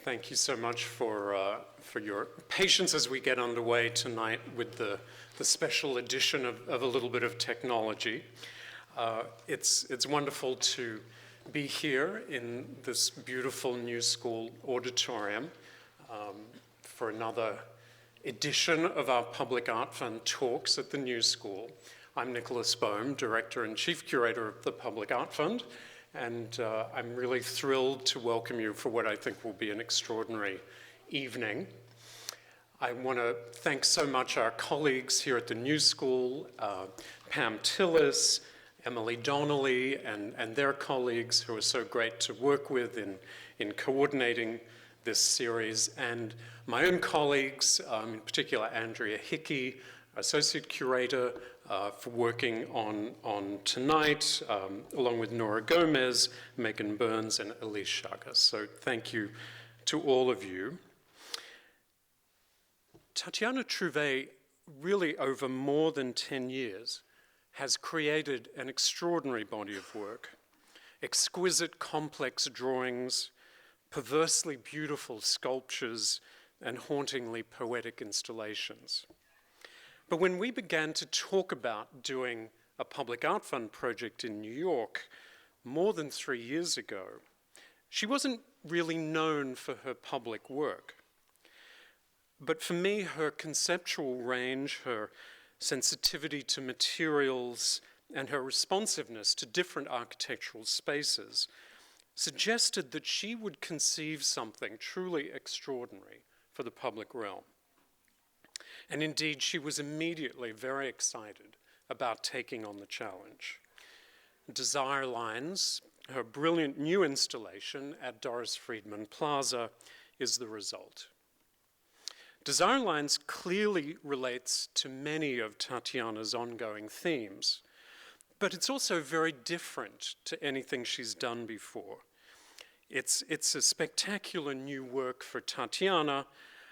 Thank you so much for your patience as we get underway tonight with the special edition of a little bit of technology. It's wonderful to be here in this beautiful New School auditorium for another edition of our Public Art Fund talks at the New School. I'm Nicholas Bohm, Director and Chief Curator of the Public Art Fund, and I'm really thrilled to welcome you for what I think will be an extraordinary evening. I want to thank so much our colleagues here at the New School, Pam Tillis, Emily Donnelly, and their colleagues who are so great to work with in coordinating this series, and my own colleagues, in particular Andrea Hickey, Associate Curator, for working on tonight, along with Nora Gomez, Megan Burns, and Elise Chagas. So thank you to all of you. Tatiana Trouvé, really over more than 10 years, has created an extraordinary body of work, exquisite complex drawings, perversely beautiful sculptures, and hauntingly poetic installations. But when we began to talk about doing a Public Art Fund project in New York more than 3 years ago, she wasn't really known for her public work. But for me, her conceptual range, her sensitivity to materials, and her responsiveness to different architectural spaces suggested that she would conceive something truly extraordinary for the public realm. And indeed, she was immediately very excited about taking on the challenge. Desire Lines, her brilliant new installation at Doris Friedman Plaza, is the result. Desire Lines clearly relates to many of Tatiana's ongoing themes, but it's also very different to anything she's done before. It's a spectacular new work for Tatiana,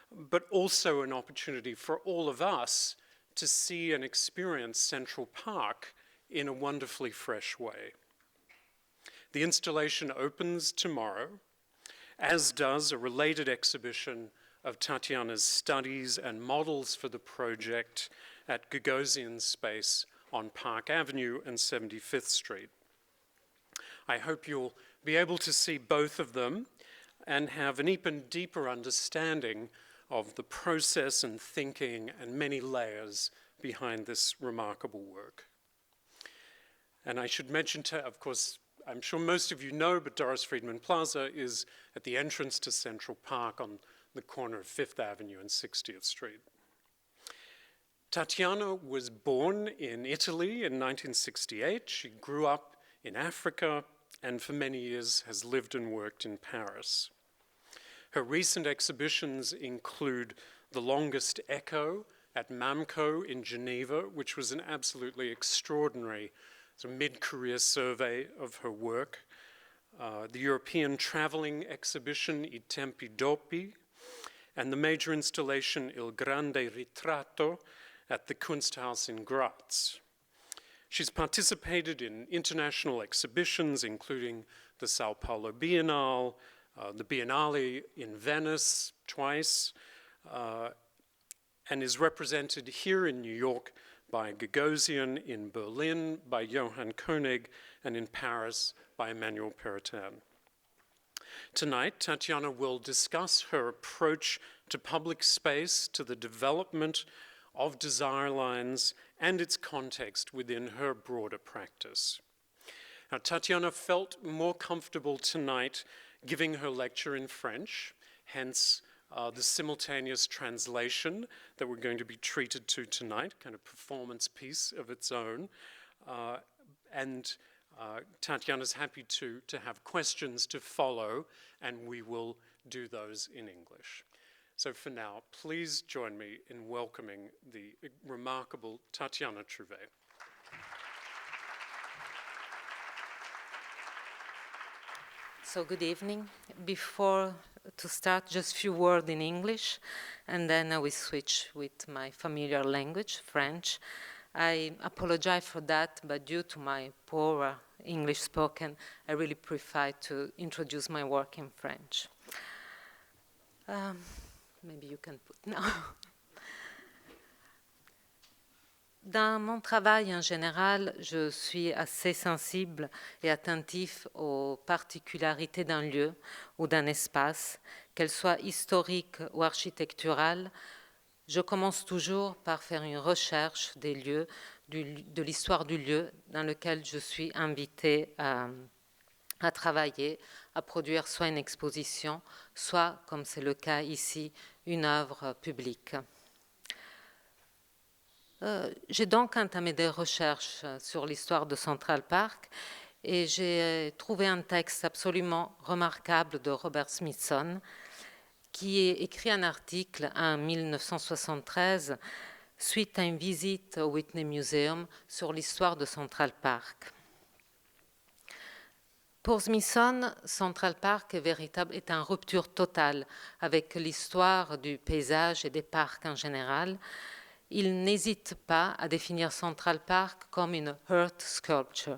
but also an opportunity for all of us to see and experience Central Park in a wonderfully fresh way. The installation opens tomorrow, as does a related exhibition of Tatiana's studies and models for the project at Gagosian Space on Park Avenue and 75th Street. I hope you'll be able to see both of them and have an even deeper understanding of the process and thinking and many layers behind this remarkable work. And I should mention, of course, I'm sure most of you know, but Doris Friedman Plaza is at the entrance to Central Park on the corner of 5th Avenue and 60th Street. Tatiana was born in Italy in 1968. She grew up in Africa and for many years has lived and worked in Paris. Her recent exhibitions include The Longest Echo at MAMCO in Geneva, which was an absolutely extraordinary mid-career survey of her work, the European Traveling Exhibition I Tempi Doppi, and the major installation Il Grande Ritratto at the Kunsthaus in Graz. She's participated in international exhibitions, including the Sao Paulo Biennale, the Biennale in Venice twice, and is represented here in New York by Gagosian, in Berlin by Johann Koenig, and in Paris by Emmanuel Peritin. Tonight, Tatiana will discuss her approach to public space, to the development of Desire Lines, and its context within her broader practice. Now, Tatiana felt more comfortable tonight giving her lecture in French, hence the simultaneous translation that we're going to be treated to tonight, kind of performance piece of its own. Tatiana's happy to have questions to follow, and we will do those in English. So for now, please join me in welcoming the remarkable Tatiana Trouvé. So good evening. Before to start, just a few words in English, and then I will switch with my familiar language, French. I apologize for that, but due to my poor English spoken, I really prefer to introduce my work in French. Maybe you can put now. Dans mon travail en général, je suis assez sensible et attentif aux particularités d'un lieu ou d'un espace, qu'elle soit historique ou architecturale. Je commence toujours par faire une recherche des lieux, de l'histoire du lieu dans lequel je suis invitée à travailler, à produire soit une exposition, soit, comme c'est le cas ici, une œuvre publique. J'ai donc entamé des recherches sur l'histoire de Central Park et j'ai trouvé un texte absolument remarquable de Robert Smithson qui a écrit un article en 1973 suite à une visite au Whitney Museum sur l'histoire de Central Park. Pour Smithson, Central Park est en rupture totale avec l'histoire du paysage et des parcs en général. Il n'hésite pas à définir Central Park comme une earth sculpture.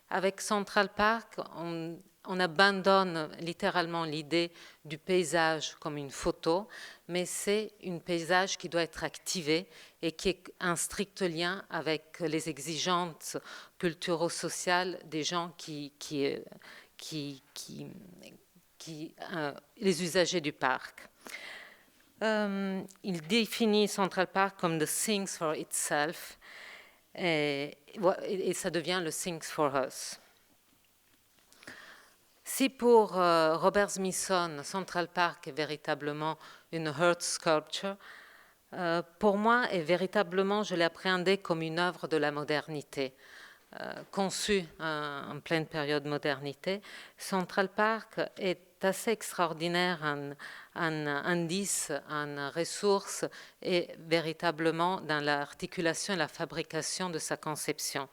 Avec Central Park, on abandonne littéralement l'idée du paysage comme une photo, mais c'est un paysage qui doit être activé et qui est en strict lien avec les exigences culturo-sociales des gens les usagers du parc. Il définit Central Park comme the things for itself et ça devient le things for us. Si pour Robert Smithson, Central Park est véritablement une earth sculpture, pour moi, je l'ai appréhendé comme une œuvre de la modernité. Conçue en pleine période modernité, Central Park est assez extraordinaire en indices, en ressources et véritablement dans l'articulation et la fabrication de sa conception.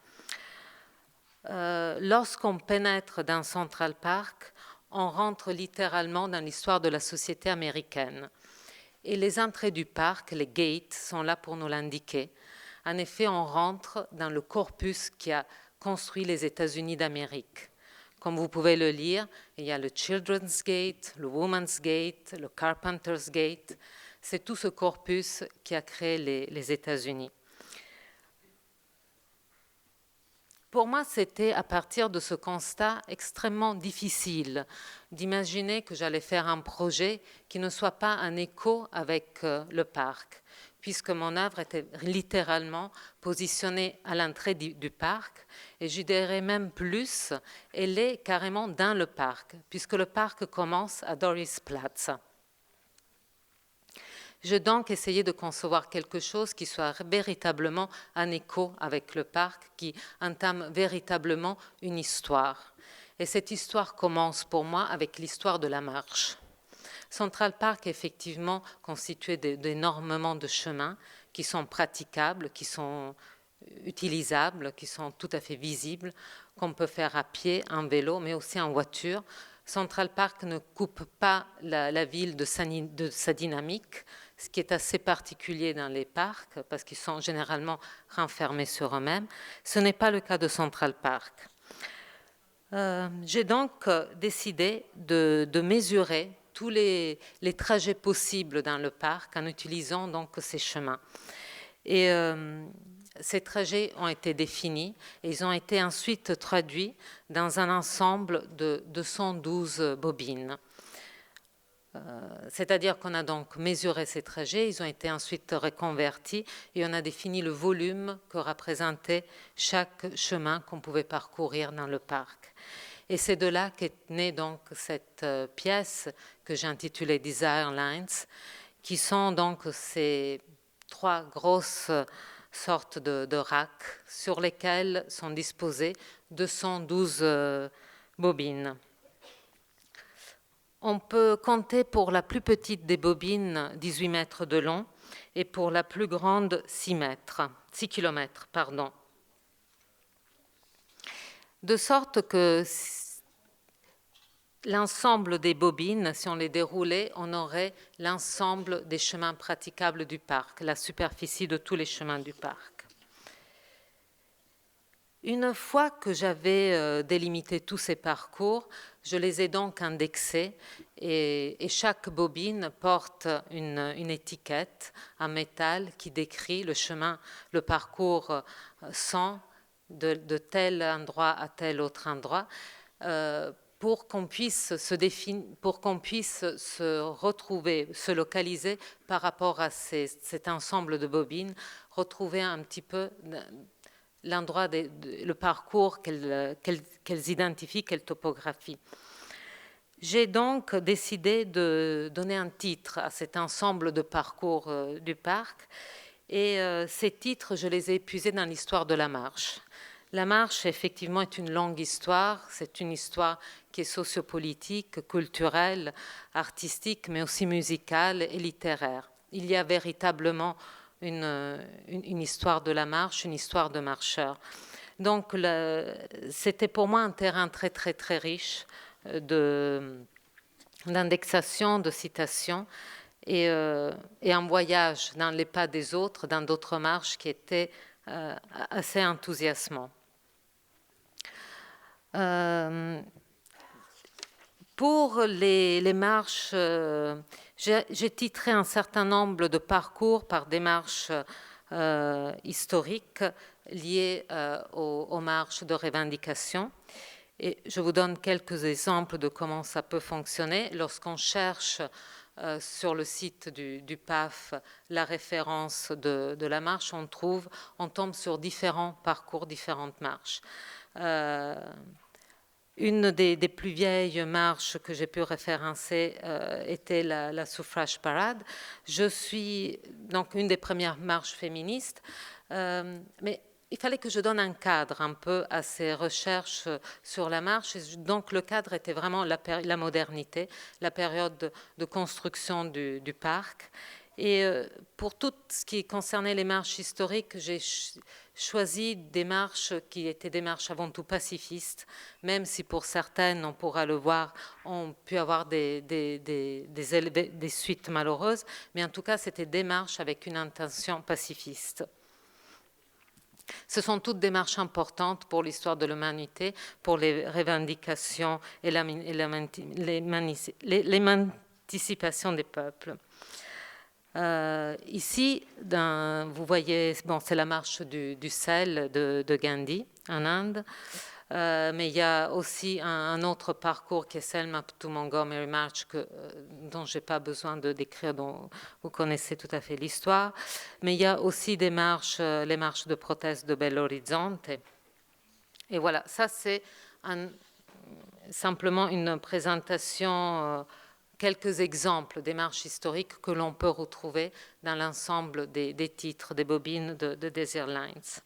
Lorsqu'on pénètre dans Central Park, on rentre littéralement dans l'histoire de la société américaine. Et les entrées du parc, les gates, sont là pour nous l'indiquer. En effet, on rentre dans le corpus qui a construit les États-Unis d'Amérique. Comme vous pouvez le lire, il y a le Children's Gate, le Women's Gate, le Carpenter's Gate. C'est tout ce corpus qui a créé les États-Unis. Pour moi, c'était à partir de ce constat extrêmement difficile d'imaginer que j'allais faire un projet qui ne soit pas un écho avec le parc, puisque mon œuvre était littéralement positionnée à l'entrée du parc, et je dirais même plus, elle est carrément dans le parc, puisque le parc commence à Doris Platz. J'ai donc essayé de concevoir quelque chose qui soit véritablement en écho avec le parc, qui entame véritablement une histoire. Et cette histoire commence pour moi avec l'histoire de la marche. Central Park est effectivement constitué d'énormément de chemins qui sont praticables, qui sont utilisables, qui sont tout à fait visibles, qu'on peut faire à pied, en vélo, mais aussi en voiture. Central Park ne coupe pas la ville de sa dynamique, ce qui est assez particulier dans les parcs, parce qu'ils sont généralement renfermés sur eux-mêmes. Ce n'est pas le cas de Central Park. J'ai donc décidé de mesurer tous les trajets possibles dans le parc en utilisant donc ces chemins. Et ces trajets ont été définis et ils ont été ensuite traduits dans un ensemble de 212 bobines. C'est-à-dire qu'on a donc mesuré ces trajets, ils ont été ensuite reconvertis et on a défini le volume que représentait chaque chemin qu'on pouvait parcourir dans le parc. Et c'est de là qu'est née donc cette pièce que j'ai intitulée Desire Lines, qui sont donc ces trois grosses sortes de racks sur lesquels sont disposées 212 bobines. On peut compter pour la plus petite des bobines 18 mètres de long et pour la plus grande 6 km. De sorte que l'ensemble des bobines, si on les déroulait, on aurait l'ensemble des chemins praticables du parc, la superficie de tous les chemins du parc. Une fois que j'avais délimité tous ces parcours, je les ai donc indexés et chaque bobine porte une étiquette en métal qui décrit le chemin, le parcours sans de tel endroit à tel autre endroit. Pour qu'on puisse pour qu'on puisse se retrouver, se localiser par rapport à cet ensemble de bobines, retrouver un petit peu l'endroit, le parcours qu'elles identifient, qu'elles topographient. J'ai donc décidé de donner un titre à cet ensemble de parcours du parc, et ces titres, je les ai épuisés dans l'histoire de la marche. La marche, effectivement, est une longue histoire. C'est une histoire qui est sociopolitique, culturelle, artistique, mais aussi musicale et littéraire. Il y a véritablement une histoire de la marche, une histoire de marcheurs. Donc, c'était pour moi un terrain très, très, très riche d'indexation, de citations, et un voyage dans les pas des autres, dans d'autres marches qui étaient assez enthousiasmants. Pour les marches, j'ai titré un certain nombre de parcours par des marches historiques liées aux marches de revendication. Et je vous donne quelques exemples de comment ça peut fonctionner. Lorsqu'on cherche sur le site du PAF la référence de la marche, on tombe sur différents parcours, différentes marches. Une des plus vieilles marches que j'ai pu référencer était la Suffrage Parade. Je suis donc une des premières marches féministes, mais il fallait que je donne un cadre un peu à ces recherches sur la marche. Donc le cadre était vraiment la modernité, la période de construction du parc. Et pour tout ce qui concernait les marches historiques, j'ai choisi des marches qui étaient des marches avant tout pacifistes, même si pour certaines, on pourra le voir, ont pu avoir des suites malheureuses, mais en tout cas, c'était des marches avec une intention pacifiste. Ce sont toutes des marches importantes pour l'histoire de l'humanité, pour les revendications et l'émancipation des peuples. Ici, vous voyez, bon, c'est la marche du sel de Gandhi en Inde, mais il y a aussi un autre parcours qui est Selma to Montgomery March dont je n'ai pas besoin de décrire, dont vous connaissez tout à fait l'histoire. Mais il y a aussi des marches, les marches de proteste de Belo Horizonte. Et voilà, ça c'est simplement une présentation quelques exemples des marches historiques que l'on peut retrouver dans l'ensemble des titres, des bobines de Desert Lines.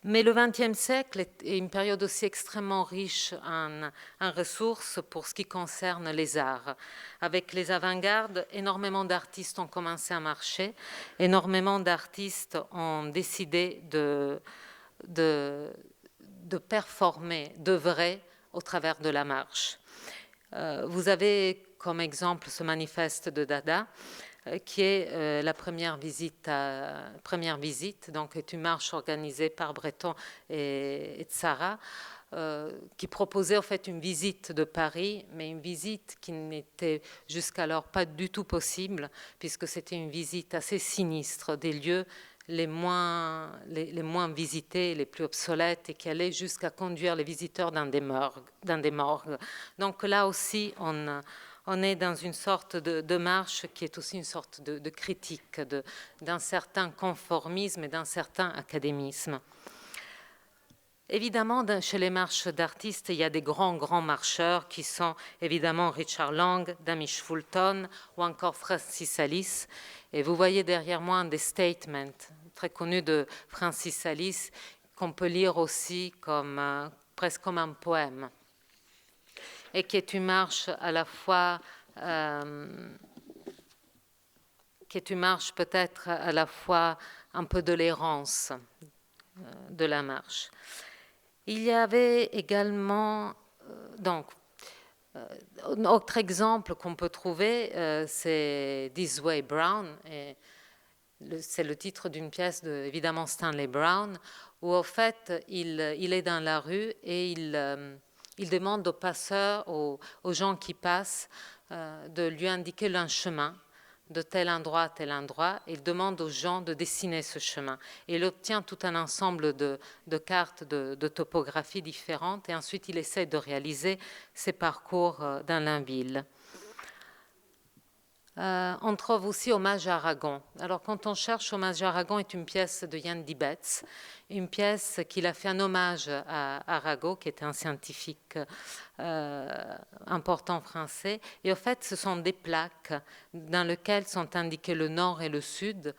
Mais le XXe siècle est une période aussi extrêmement riche en ressources pour ce qui concerne les arts. Avec les avant-gardes, énormément d'artistes ont commencé à marcher, énormément d'artistes ont décidé de performer, d'œuvrer au travers de la marche. Vous avez comme exemple ce manifeste de Dada, qui est la première visite, donc est une marche organisée par Breton et Tzara, qui proposait en fait une visite de Paris, mais une visite qui n'était jusqu'alors pas du tout possible, puisque c'était une visite assez sinistre des lieux les moins visités, les plus obsolètes, et qui allaient jusqu'à conduire les visiteurs dans des morgues. Donc là aussi, on est dans une sorte de marche qui est aussi une sorte de critique d'un certain conformisme et d'un certain académisme. Évidemment, chez les marches d'artistes, il y a des grands marcheurs qui sont évidemment Richard Long, Damish Fulton ou encore Francis Alice. Et vous voyez derrière moi un des statements très connus de Francis Alice qu'on peut lire aussi presque comme un poème, et qui est une marche à la fois qui est une marche peut-être à la fois un peu de l'errance de la marche. Il y avait également, un autre exemple qu'on peut trouver, c'est This Way Brown, c'est le titre d'une pièce de, évidemment, Stanley Brown, où en fait il est dans la rue et il demande aux passeurs, aux gens qui passent, de lui indiquer un chemin de tel endroit à tel endroit. Il demande aux gens de dessiner ce chemin. Et il obtient tout un ensemble de cartes de topographie différentes et ensuite il essaie de réaliser ses parcours dans la ville. On trouve aussi Hommage à Aragon. Alors quand on cherche, Hommage à Aragon est une pièce de Jan Dibetz, une pièce qu'il a fait un hommage à Arago, qui était un scientifique important français. Et en fait, ce sont des plaques dans lesquelles sont indiqués le nord et le sud.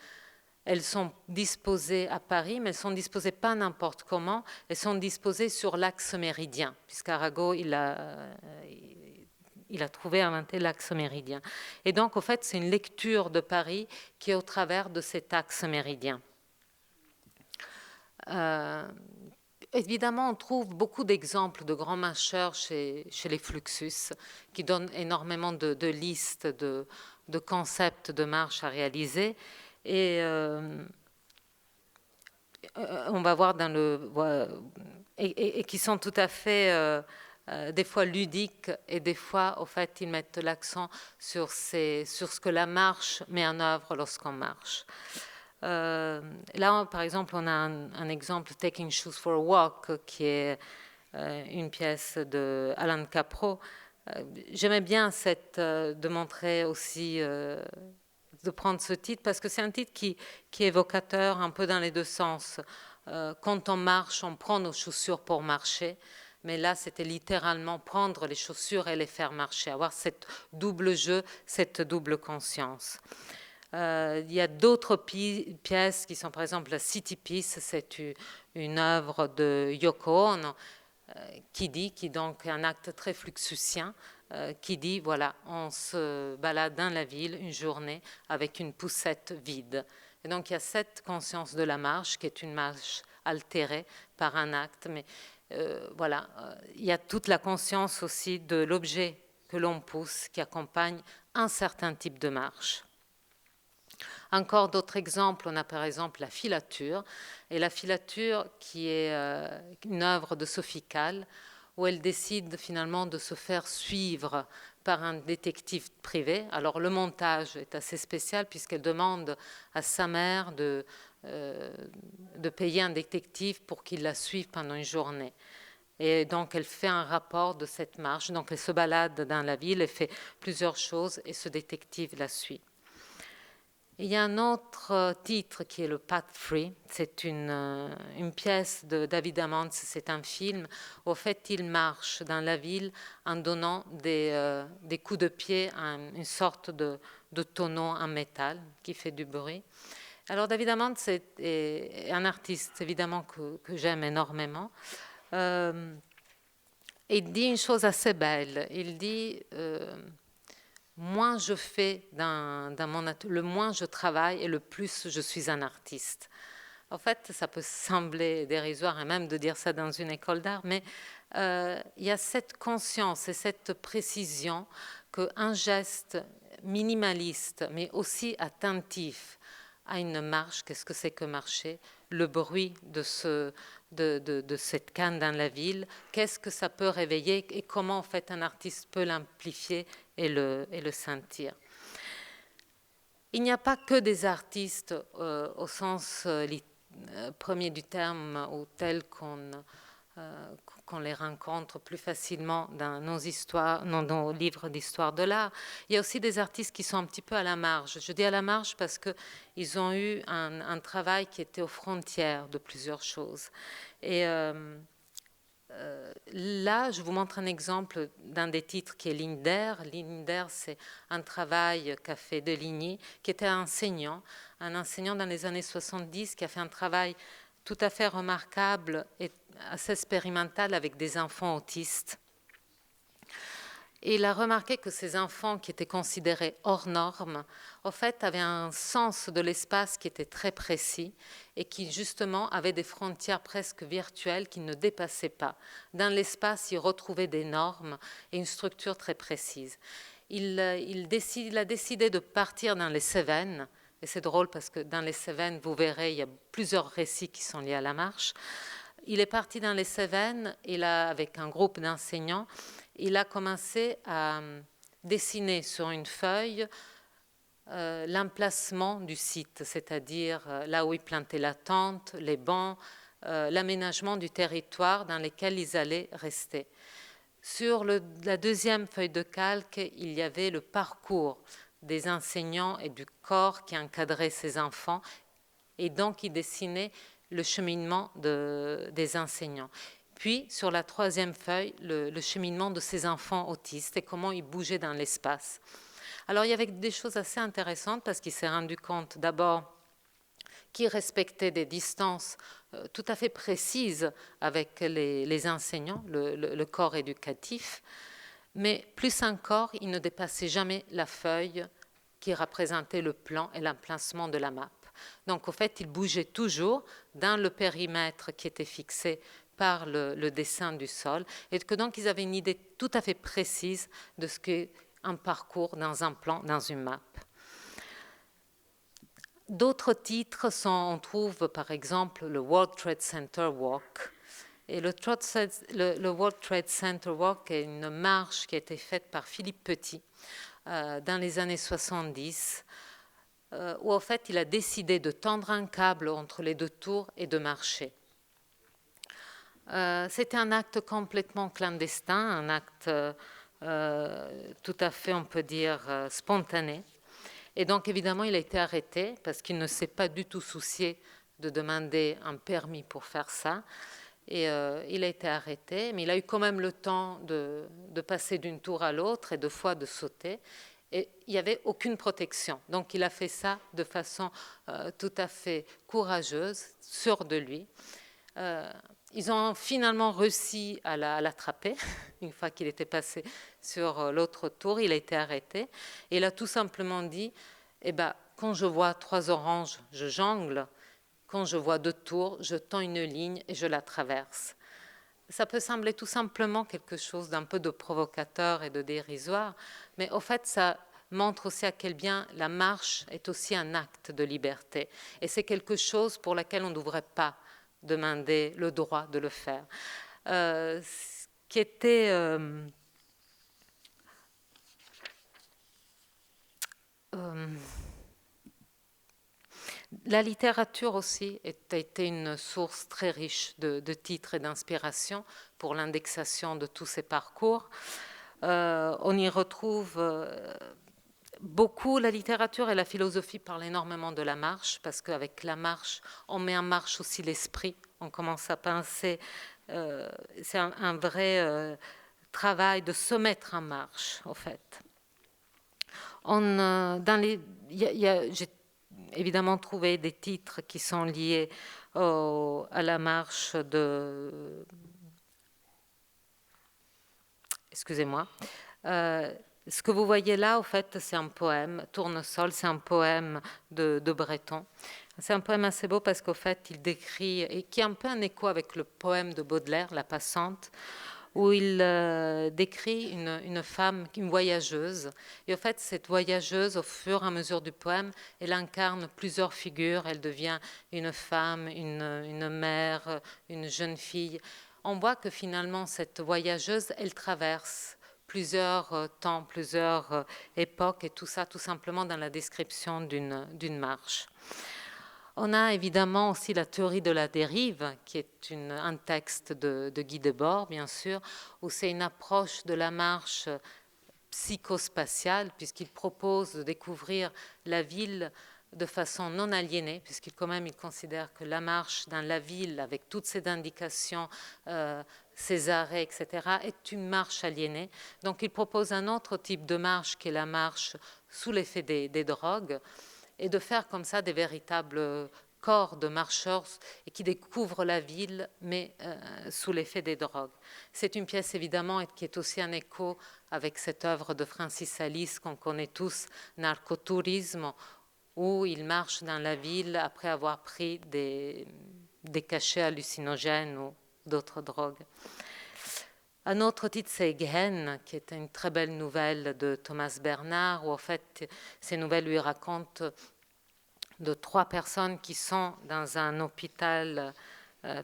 Elles sont disposées à Paris, mais elles sont disposées pas n'importe comment. Elles sont disposées sur l'axe méridien, puisqu'Arago, il a inventé l'axe méridien. Et donc, au fait, c'est une lecture de Paris qui est au travers de cet axe méridien. Évidemment, on trouve beaucoup d'exemples de grands marcheurs chez les Fluxus, qui donnent énormément de listes, de concepts de marche à réaliser. Et on va voir dans et qui sont tout à fait des fois ludiques et des fois, au fait, ils mettent l'accent sur ce que la marche met en œuvre lorsqu'on marche. Là, par exemple, on a un exemple, Taking Shoes for a Walk, qui est une pièce de Alan Capro. J'aimais bien de montrer aussi, de prendre ce titre, parce que c'est un titre qui est évocateur un peu dans les deux sens. Quand on marche, on prend nos chaussures pour marcher. Mais là, c'était littéralement prendre les chaussures et les faire marcher, avoir cette double jeu, cette double conscience. Il y a d'autres pièces qui sont, par exemple, la City Piece, c'est une œuvre de Yoko Ono, qui donc est un acte très fluxusien, qui dit, voilà, on se balade dans la ville une journée avec une poussette vide. Et donc, il y a cette conscience de la marche, qui est une marche altérée par un acte, mais voilà, il y a toute la conscience aussi de l'objet que l'on pousse qui accompagne un certain type de marche. Encore d'autres exemples, on a par exemple la filature, et la filature qui est une œuvre de Sophie Calle, où elle décide finalement de se faire suivre par un détective privé. Alors le montage est assez spécial puisqu'elle demande à sa mère de payer un détective pour qu'il la suive pendant une journée. Et donc, elle fait un rapport de cette marche. Donc, elle se balade dans la ville, elle fait plusieurs choses et ce détective la suit. Il y a un autre titre qui est le Path Free. C'est une pièce de David Ammons, c'est un film. Au fait, il marche dans la ville en donnant des coups de pied à une sorte de tonneau en métal qui fait du bruit. Alors, David Ammons est un artiste, évidemment, que j'aime énormément. Il dit une chose assez belle. Il dit... moins je fais le moins je travaille et le plus je suis un artiste. En fait, ça peut sembler dérisoire et même de dire ça dans une école d'art, mais il y a cette conscience et cette précision qu'un geste minimaliste, mais aussi attentif à une marche, qu'est-ce que c'est que marcher, le bruit de cette canne dans la ville, qu'est-ce que ça peut réveiller et comment en fait un artiste peut l'amplifier et le sentir. Il n'y a pas que des artistes au sens premier du terme ou tels qu'on les rencontre plus facilement dans nos livres d'histoire de l'art. Il y a aussi des artistes qui sont un petit peu à la marge. Je dis à la marge parce qu'ils ont eu un travail qui était aux frontières de plusieurs choses. Et là, je vous montre un exemple d'un des titres qui est Ligne d'air. Ligne d'air, c'est un travail qu'a fait Deligny, qui était un enseignant dans les années 70, qui a fait un travail tout à fait remarquable et assez expérimental avec des enfants autistes. Et il a remarqué que ces enfants qui étaient considérés hors normes, en fait, avaient un sens de l'espace qui était très précis et qui, justement, avaient des frontières presque virtuelles qui ne dépassaient pas. Dans l'espace, ils retrouvaient des normes et une structure très précise. Il a décidé de partir dans les Cévennes, Et c'est drôle parce que dans les Cévennes, vous verrez, il y a plusieurs récits qui sont liés à la marche. Il est parti dans les Cévennes, avec un groupe d'enseignants, il a commencé à dessiner sur une feuille l'emplacement du site, c'est-à-dire là où ils plantaient la tente, les bancs, l'aménagement du territoire dans lequel ils allaient rester. Sur la deuxième feuille de calque, il y avait le parcours des enseignants et du corps qui encadrait ces enfants, et donc il dessinait le cheminement des enseignants. Puis, sur la troisième feuille, le cheminement de ces enfants autistes et comment ils bougeaient dans l'espace. Alors, il y avait des choses assez intéressantes parce qu'il s'est rendu compte d'abord qu'il respectait des distances tout à fait précises avec les enseignants, le corps éducatif, mais plus encore, il ne dépassait jamais la feuille qui représentait le plan et l'emplacement de la map. Donc, au fait, il bougeait toujours dans le périmètre qui était fixé par le dessin du sol, et que donc ils avaient une idée tout à fait précise de ce qu'est un parcours dans un plan, dans une map. D'autres titres on trouve par exemple le World Trade Center Walk. Et le World Trade Center Walk est une marche qui a été faite par Philippe Petit dans les années 70, où en fait il a décidé de tendre un câble entre les deux tours et de marcher. C'était un acte complètement clandestin, un acte tout à fait, on peut dire, spontané. Et donc, évidemment, il a été arrêté parce qu'il ne s'est pas du tout soucié de demander un permis pour faire ça. Et il a été arrêté, mais il a eu quand même le temps de passer d'une tour à l'autre et deux fois de sauter. Et il n'y avait aucune protection. Donc, il a fait ça de façon tout à fait courageuse, sûre de lui. Ils ont finalement réussi à l'attraper. Une fois qu'il était passé sur l'autre tour, il a été arrêté. Et il a tout simplement dit, eh ben, quand je vois 3 oranges, je jongle. Quand je vois 2 tours, je tends une ligne et je la traverse. Ça peut sembler tout simplement quelque chose d'un peu de provocateur et de dérisoire, mais au fait, ça montre aussi à quel bien la marche est aussi un acte de liberté. Et c'est quelque chose pour lequel on ne devrait pas demander le droit de le faire. Ce qui était la littérature aussi a été une source très riche de titres et d'inspiration pour l'indexation de tous ces parcours. On y retrouve beaucoup. La littérature et la philosophie parlent énormément de la marche, parce qu'avec la marche, on met en marche aussi l'esprit. On commence à penser, c'est un vrai travail de se mettre en marche, en fait. J'ai évidemment trouvé des titres qui sont liés à la marche de... Excusez-moi. Ce que vous voyez là, au fait, c'est un poème, Tournesol, c'est un poème de Breton. C'est un poème assez beau parce qu'au fait, il décrit, et qui est un peu un écho avec le poème de Baudelaire, La Passante, où il décrit une femme, une voyageuse. Et au fait, cette voyageuse, au fur et à mesure du poème, elle incarne plusieurs figures. Elle devient une femme, une mère, une jeune fille. On voit que finalement, cette voyageuse, elle traverse plusieurs temps, plusieurs époques, et tout ça tout simplement dans la description d'une marche. On a évidemment aussi la théorie de la dérive, qui est un texte de Guy Debord, bien sûr, où c'est une approche de la marche psychospatiale, puisqu'il propose de découvrir la ville de façon non aliénée, puisqu'il quand même il considère que la marche dans la ville, avec toutes ses indications, ses arrêts, etc., est une marche aliénée. Donc il propose un autre type de marche qui est la marche sous l'effet des drogues, et de faire comme ça des véritables corps de marcheurs et qui découvrent la ville, mais sous l'effet des drogues. C'est une pièce évidemment qui est aussi un écho avec cette œuvre de Francis Alice qu'on connaît tous, Narcotourisme, où il marche dans la ville après avoir pris des cachets hallucinogènes ou d'autres drogues. Un autre titre, c'est Ghen, qui est une très belle nouvelle de Thomas Bernard, où en fait, ces nouvelles lui racontent de 3 personnes qui sont dans un hôpital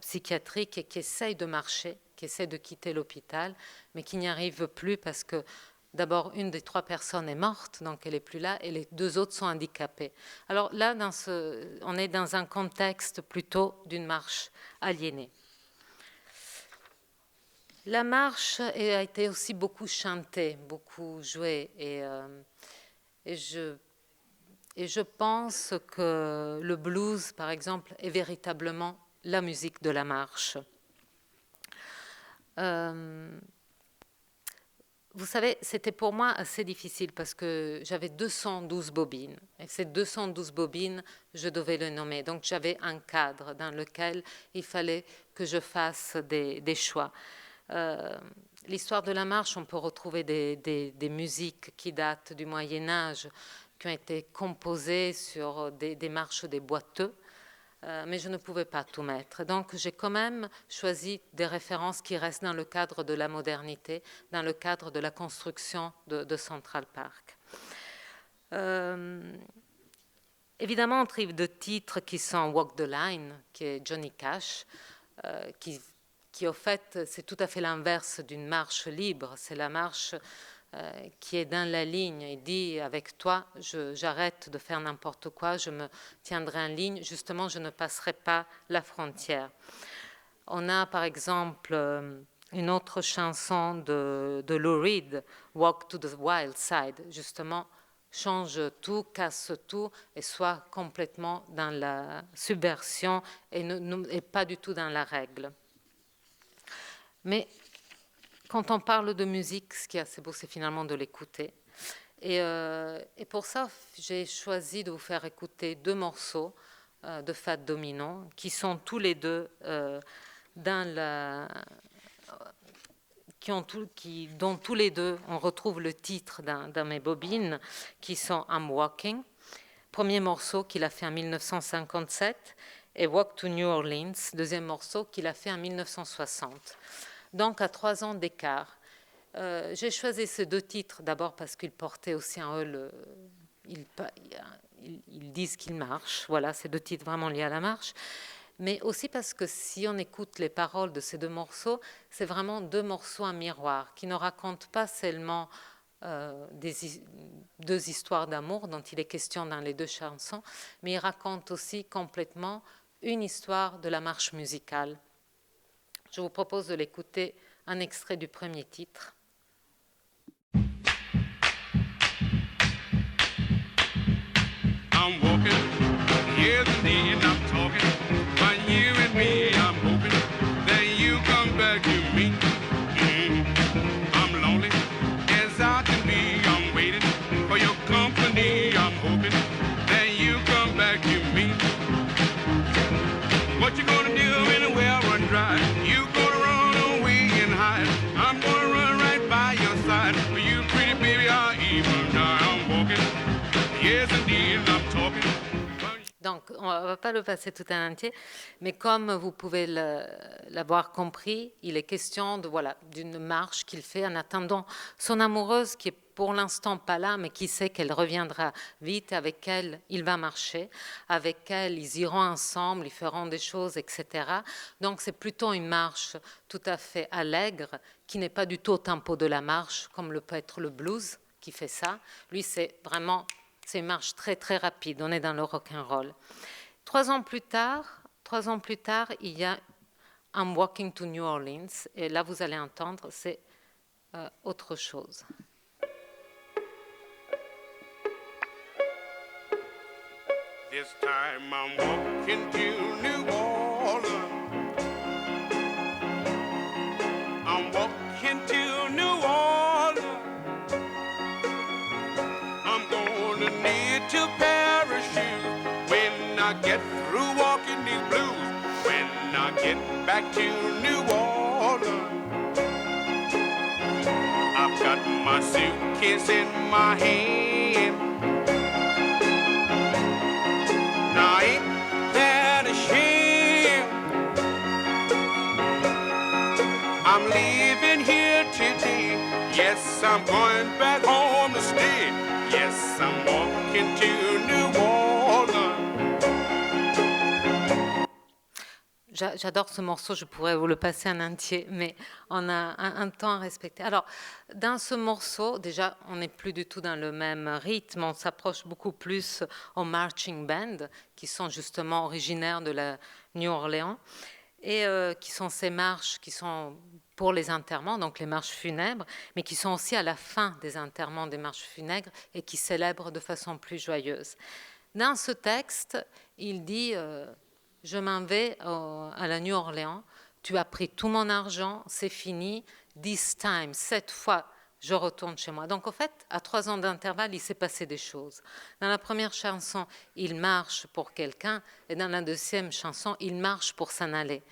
psychiatrique et qui essayent de marcher, qui essaient de quitter l'hôpital, mais qui n'y arrivent plus parce que d'abord, une des 3 personnes est morte, donc elle n'est plus là, et les 2 autres sont handicapées. Alors là, on est dans un contexte plutôt d'une marche aliénée. La marche a été aussi beaucoup chantée, beaucoup jouée, et je pense que le blues, par exemple, est véritablement la musique de la marche. Vous savez, c'était pour moi assez difficile parce que j'avais 212 bobines. Et ces 212 bobines, je devais les nommer. Donc j'avais un cadre dans lequel il fallait que je fasse des choix. L'histoire de la marche, on peut retrouver des musiques qui datent du Moyen-Âge, qui ont été composées sur des marches des boiteux. Mais je ne pouvais pas tout mettre. Donc j'ai quand même choisi des références qui restent dans le cadre de la modernité, dans le cadre de la construction de Central Park. Évidemment, on trouve des titres qui sont Walk the Line, qui est Johnny Cash, qui au fait, c'est tout à fait l'inverse d'une marche libre. C'est la marche qui est dans la ligne et dit avec toi, j'arrête de faire n'importe quoi, je me tiendrai en ligne, justement, je ne passerai pas la frontière. On a par exemple une autre chanson de Lou Reed, Walk to the Wild Side, justement, change tout, casse tout et soit complètement dans la subversion et pas du tout dans la règle. Mais quand on parle de musique, ce qui est assez beau, c'est finalement de l'écouter. Et pour ça, j'ai choisi de vous faire écouter 2 morceaux de Fats Domino, qui sont tous les deux dont tous les deux, on retrouve le titre dans mes bobines, qui sont I'm Walking. Premier morceau qu'il a fait en 1957, et Walk to New Orleans, deuxième morceau qu'il a fait en 1960. Donc, à 3 ans d'écart. J'ai choisi ces 2 titres, d'abord parce qu'ils portaient aussi en eux ils disent qu'ils marchent. Voilà, ces 2 titres vraiment liés à la marche. Mais aussi parce que si on écoute les paroles de ces 2 morceaux, c'est vraiment 2 morceaux en miroir qui ne racontent pas seulement 2 histoires d'amour dont il est question dans les 2 chansons, mais ils racontent aussi complètement une histoire de la marche musicale. Je vous propose de l'écouter, un extrait du premier titre. I'm walking, yes indeed, I'm talking, but you and me, I'm hoping that you come back to me. I'm lonely as I can be, I'm waiting for your company, I'm hoping that you come back to me. What you gonna do when the well run dry? You gonna run away and hide? I'm gonna run right by your side. For you, pretty baby, I'll even die. I'm walking, yes indeed, I'm talking. Donc, on ne va pas le passer tout en entier, mais comme vous pouvez l'avoir compris, il est question d'une marche qu'il fait en attendant son amoureuse qui est pour l'instant pas là, mais qui sait qu'elle reviendra vite, avec elle il va marcher, avec elle ils iront ensemble, ils feront des choses, etc. Donc c'est plutôt une marche tout à fait allègre, qui n'est pas du tout au tempo de la marche, comme le peut être le blues qui fait ça. Lui, c'est une marche très très rapide, on est dans le rock'n'roll. 3 ans plus tard, il y a I'm Walking to New Orleans, et là vous allez entendre, c'est autre chose. This time I'm walking to New Orleans. I'm walking to New Orleans. I'm gonna need to parachute when I get through walking these blues. When I get back to New Orleans, I've got my suitcase in my hand. Now ain't that a shame? I'm leaving here today. Yes, I'm going back home to stay. Yes, I'm walking to New Orleans. j'adore ce morceau, je pourrais vous le passer en entier, mais on a un temps à respecter. Alors, dans ce morceau, déjà, on n'est plus du tout dans le même rythme, on s'approche beaucoup plus aux marching band, qui sont justement originaires de la New Orleans, et qui sont ces marches qui sont pour les enterrements, donc les marches funèbres, mais qui sont aussi à la fin des enterrements des marches funèbres et qui célèbrent de façon plus joyeuse. Dans ce texte, il dit je m'en vais à la New Orleans, tu as pris tout mon argent, c'est fini, this time, cette fois, je retourne chez moi. Donc, en fait, à 3 ans d'intervalle, il s'est passé des choses. Dans la première chanson, il marche pour quelqu'un, et dans la deuxième chanson, il marche pour s'en aller.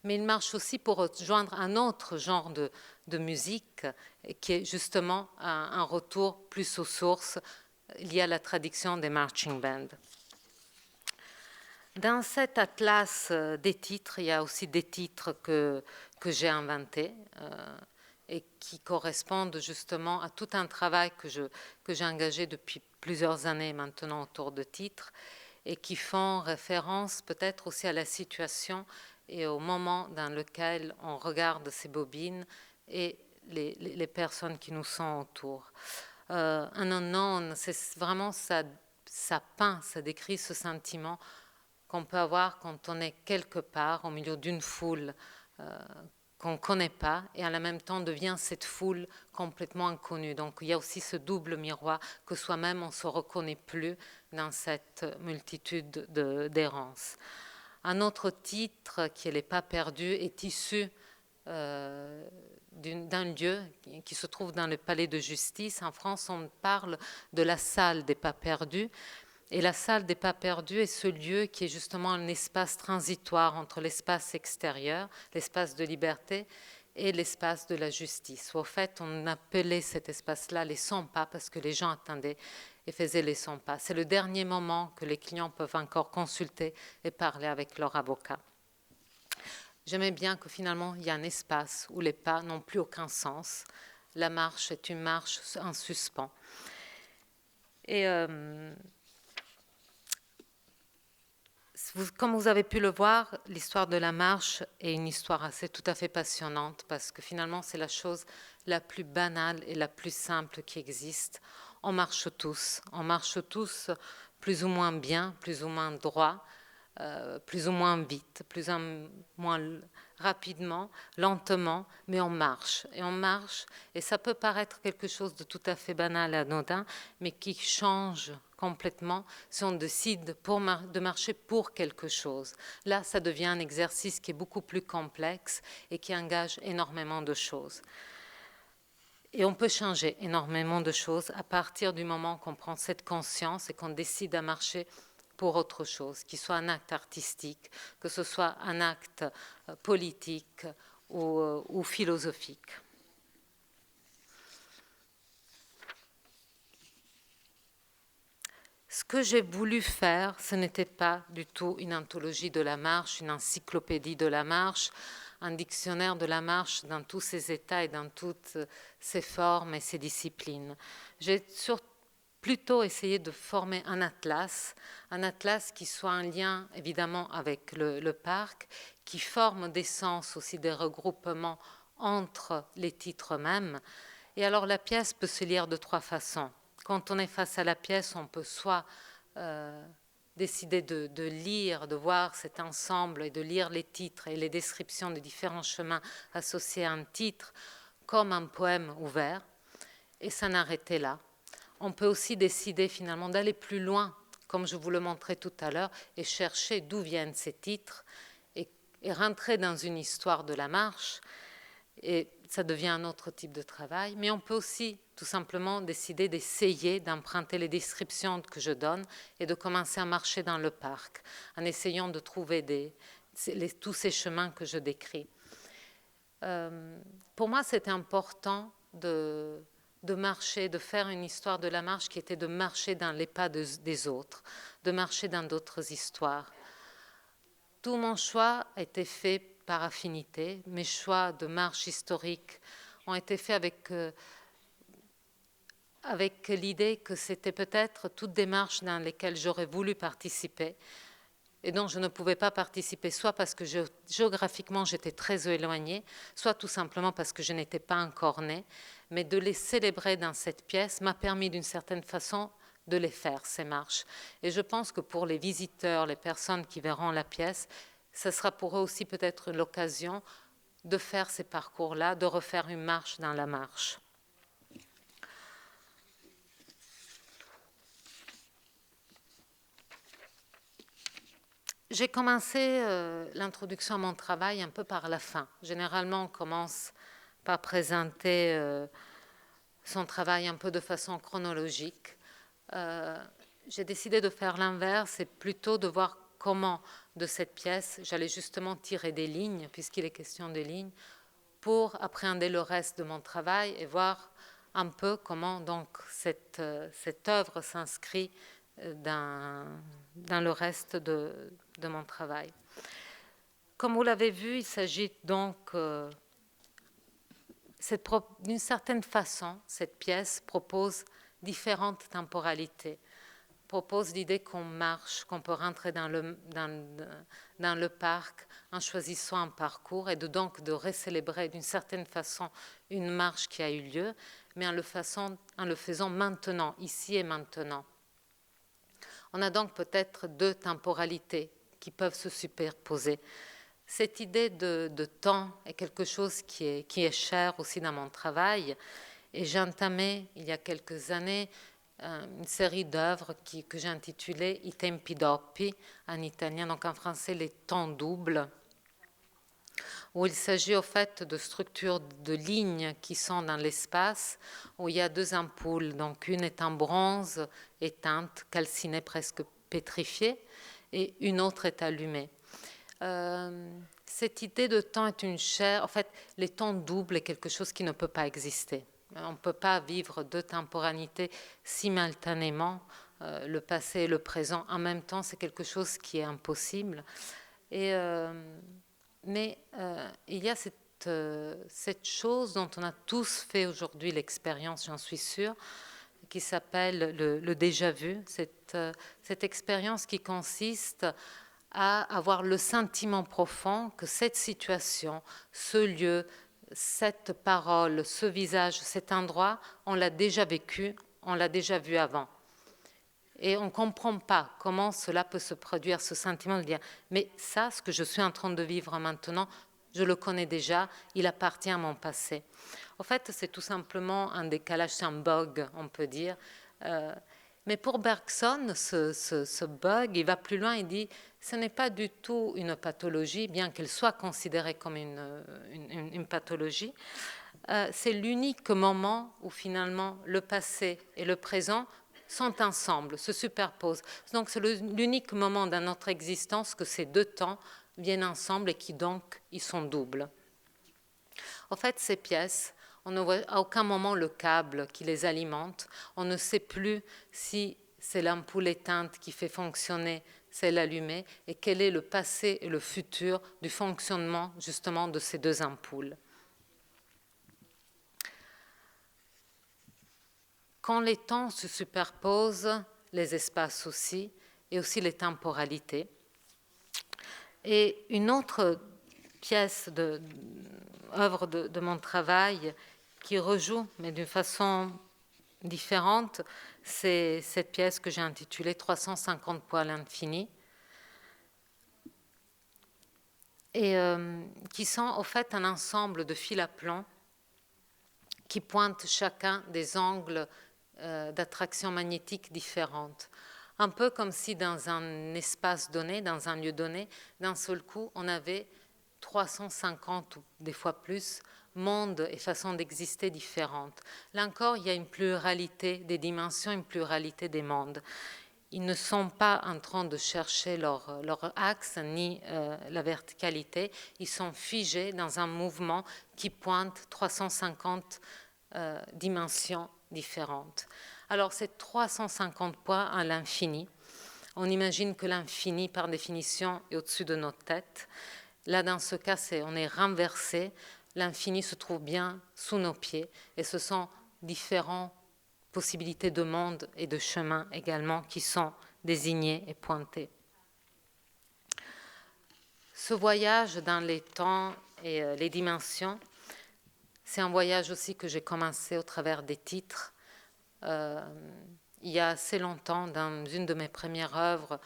Mais il marche aussi pour rejoindre un autre genre de musique, qui est justement un retour plus aux sources lié à la tradition des marching bands. Dans cet atlas des titres, il y a aussi des titres que j'ai inventés et qui correspondent justement à tout un travail que j'ai engagé depuis plusieurs années maintenant autour de titres et qui font référence peut-être aussi à la situation et au moment dans lequel on regarde ces bobines et les personnes qui nous sont autour. Un unknown, c'est vraiment ça peint, ça décrit ce sentiment qu'on peut avoir quand on est quelque part au milieu d'une foule qu'on ne connaît pas et en même temps devient cette foule complètement inconnue. Donc il y a aussi ce double miroir que soi-même on ne se reconnaît plus dans cette multitude d'errances. Un autre titre qui est Les Pas perdus est issu d'un lieu qui se trouve dans le palais de justice. En France, on parle de la salle des Pas perdus. Et la salle des Pas perdus est ce lieu qui est justement un espace transitoire entre l'espace extérieur, l'espace de liberté, et l'espace de la justice. Au fait, on appelait cet espace-là les 100 pas parce que les gens attendaient et faisaient les 100 pas. C'est le dernier moment que les clients peuvent encore consulter et parler avec leur avocat. J'aimais bien que finalement, il y a un espace où les pas n'ont plus aucun sens. La marche est une marche en suspens. Et comme vous avez pu le voir, l'histoire de la marche est une histoire assez tout à fait passionnante parce que finalement, c'est la chose la plus banale et la plus simple qui existe. On marche tous plus ou moins bien, plus ou moins droit, plus ou moins vite, plus ou moins rapidement, lentement, mais on marche. Et on marche, et ça peut paraître quelque chose de tout à fait banal et anodin, mais qui change complètement si on décide de marcher pour quelque chose. Là, ça devient un exercice qui est beaucoup plus complexe et qui engage énormément de choses. Et on peut changer énormément de choses à partir du moment qu'on prend cette conscience et qu'on décide à marcher pour autre chose, qu'il soit un acte artistique, que ce soit un acte politique ou philosophique. Ce que j'ai voulu faire, ce n'était pas du tout une anthologie de la marche, une encyclopédie de la marche, un dictionnaire de la marche dans tous ses états et dans toutes ses formes et ses disciplines. J'ai plutôt essayé de former un atlas qui soit en lien évidemment avec le parc, qui forme des sens aussi, des regroupements entre les titres eux-mêmes. Et alors la pièce peut se lire de 3 façons. Quand on est face à la pièce, on peut soit décider de lire, de voir cet ensemble et de lire les titres et les descriptions des différents chemins associés à un titre comme un poème ouvert et s'en arrêter là. On peut aussi décider finalement d'aller plus loin, comme je vous le montrais tout à l'heure, et chercher d'où viennent ces titres et rentrer dans une histoire de la marche. Et ça devient un autre type de travail. Mais on peut aussi tout simplement décider d'essayer d'emprunter les descriptions que je donne et de commencer à marcher dans le parc en essayant de trouver tous ces chemins que je décris. Pour moi, c'était important de marcher, de faire une histoire de la marche qui était de marcher dans les pas des autres, de marcher dans d'autres histoires. Tout mon choix a été fait par affinité. Mes choix de marche historique ont été faits avec l'idée que c'était peut-être toutes des marches dans lesquelles j'aurais voulu participer et dont je ne pouvais pas participer, soit parce que géographiquement j'étais très éloignée, soit tout simplement parce que je n'étais pas encore née. Mais de les célébrer dans cette pièce m'a permis d'une certaine façon de les faire, ces marches. Et je pense que pour les visiteurs, les personnes qui verront la pièce, ce sera pour eux aussi peut-être l'occasion de faire ces parcours-là, de refaire une marche dans la marche. J'ai commencé l'introduction à mon travail un peu par la fin. Généralement, on commence par présenter son travail un peu de façon chronologique. J'ai décidé de faire l'inverse et plutôt de voir comment, de cette pièce, j'allais justement tirer des lignes, puisqu'il est question de lignes, pour appréhender le reste de mon travail et voir un peu comment donc cette œuvre s'inscrit dans le reste de mon travail. Comme vous l'avez vu, il s'agit donc, d'une certaine façon, cette pièce propose différentes temporalités, propose l'idée qu'on marche, qu'on peut rentrer dans le parc en choisissant un parcours et donc de recélébrer d'une certaine façon une marche qui a eu lieu, mais en le faisant maintenant, ici et maintenant. On a donc peut-être deux temporalités qui peuvent se superposer. Cette idée de temps est quelque chose qui est cher aussi dans mon travail. Et j'ai entamé, il y a quelques années, une série d'œuvres que j'ai intitulées I tempi doppi, en italien, donc en français les temps doubles, où il s'agit au fait de structures de lignes qui sont dans l'espace, où il y a deux ampoules, donc une est en bronze, éteinte, calcinée, presque pétrifiée, et une autre est allumée. Cette idée de temps est une chair. En fait, les temps doubles est quelque chose qui ne peut pas exister. On ne peut pas vivre deux temporalités simultanément, le passé et le présent. En même temps, c'est quelque chose qui est impossible. Mais il y a cette chose dont on a tous fait aujourd'hui l'expérience, j'en suis sûre, qui s'appelle le déjà-vu, cette expérience qui consiste à avoir le sentiment profond que cette situation, ce lieu, cette parole, ce visage, cet endroit, on l'a déjà vécu, on l'a déjà vu avant. Et on ne comprend pas comment cela peut se produire, ce sentiment de dire « mais ça, ce que je suis en train de vivre maintenant, je le connais déjà, il appartient à mon passé ». En fait, c'est tout simplement un décalage, c'est un bug, on peut dire. Mais pour Bergson, ce bug, il va plus loin, il dit « ce n'est pas du tout une pathologie, bien qu'elle soit considérée comme une pathologie. C'est l'unique moment où finalement le passé et le présent sont ensemble, se superposent. Donc c'est l'unique moment dans notre existence que ces deux temps viennent ensemble et qui donc ils sont doubles. En fait, ces pièces, on ne voit à aucun moment le câble qui les alimente. On ne sait plus si c'est l'ampoule éteinte qui fait fonctionner celle allumée et quel est le passé et le futur du fonctionnement justement de ces deux ampoules. Quand les temps se superposent, les espaces aussi, et aussi les temporalités. Et une autre pièce, œuvre de mon travail qui rejoue, mais d'une façon différente, c'est cette pièce que j'ai intitulée 350 poids à l'infini, et qui sont au fait un ensemble de fils à plomb qui pointent chacun des angles d'attraction magnétique différentes. Un peu comme si dans un espace donné, dans un lieu donné, d'un seul coup, on avait 350 ou des fois plus mondes et façons d'exister différentes. Là encore, il y a une pluralité des dimensions, une pluralité des mondes. Ils ne sont pas en train de chercher leur axe ni la verticalité. Ils sont figés dans un mouvement qui pointe 350 dimensions différentes. Alors, c'est 350 poids à l'infini. On imagine que l'infini, par définition, est au-dessus de notre tête. Là, dans ce cas, on est renversé. L'infini se trouve bien sous nos pieds. Et ce sont différentes possibilités de monde et de chemin également qui sont désignées et pointées. Ce voyage dans les temps et les dimensions, c'est un voyage aussi que j'ai commencé au travers des titres. Il y a assez longtemps, dans une de mes premières œuvres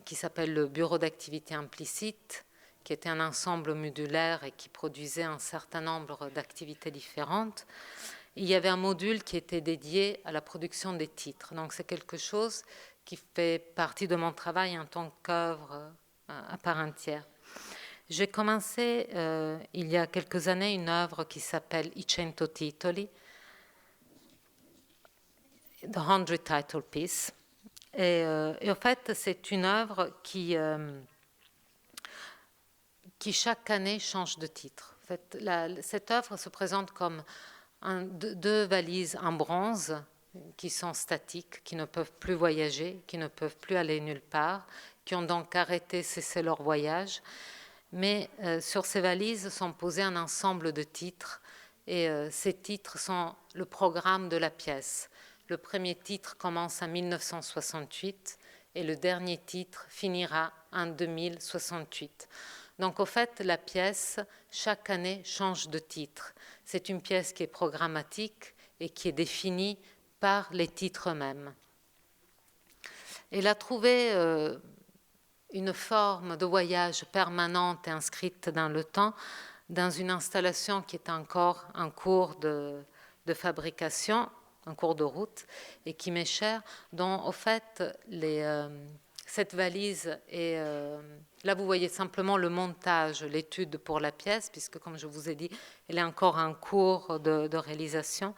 qui s'appelle le Bureau d'activité implicite, qui était un ensemble modulaire et qui produisait un certain nombre d'activités différentes, il y avait un module qui était dédié à la production des titres. Donc c'est quelque chose qui fait partie de mon travail en tant qu'œuvre à part entière. J'ai commencé il y a quelques années une œuvre qui s'appelle I 100 titoli, The 100 Title Piece. Et en fait, c'est une œuvre qui chaque année change de titre. En fait, cette œuvre se présente comme deux valises en bronze qui sont statiques, qui ne peuvent plus voyager, qui ne peuvent plus aller nulle part, qui ont donc arrêté, cessé leur voyage. Mais sur ces valises sont posés un ensemble de titres, et ces titres sont le programme de la pièce. Le premier titre commence en 1968 et le dernier titre finira en 2068. Donc, au fait, la pièce, chaque année, change de titre. C'est une pièce qui est programmatique et qui est définie par les titres eux-mêmes. Elle a trouvé une forme de voyage permanente et inscrite dans le temps, dans une installation qui est encore en cours de fabrication, en cours de route, et qui m'est chère, dont, au fait, cette valise est... là, vous voyez simplement le montage, l'étude pour la pièce, puisque, comme je vous ai dit, elle est encore en cours de réalisation.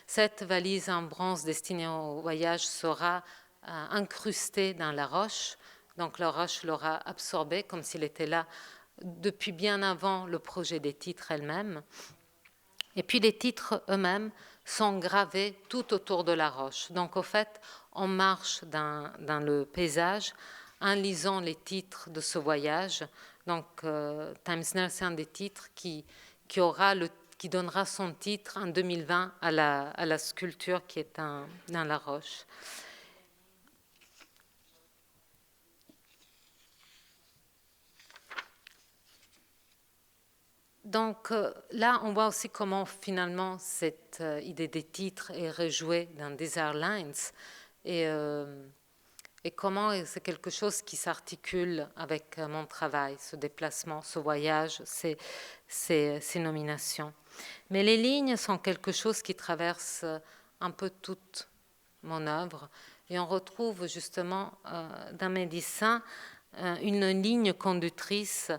Cette valise en bronze destinée au voyage sera incrustée dans la roche. Donc, la roche l'aura absorbée comme s'il était là depuis bien avant le projet des titres elles-mêmes. Et puis, les titres eux-mêmes sont gravés tout autour de la roche. Donc, au fait, on marche dans le paysage en lisant les titres de ce voyage. Donc, Timesnell, c'est un des titres qui donnera son titre en 2020 à la sculpture qui est dans la roche. Donc là, on voit aussi comment finalement cette idée des titres est rejouée dans Desert Lines et comment c'est quelque chose qui s'articule avec mon travail, ce déplacement, ce voyage, ces nominations. Mais les lignes sont quelque chose qui traverse un peu toute mon œuvre et on retrouve justement dans mes dessins une ligne conductrice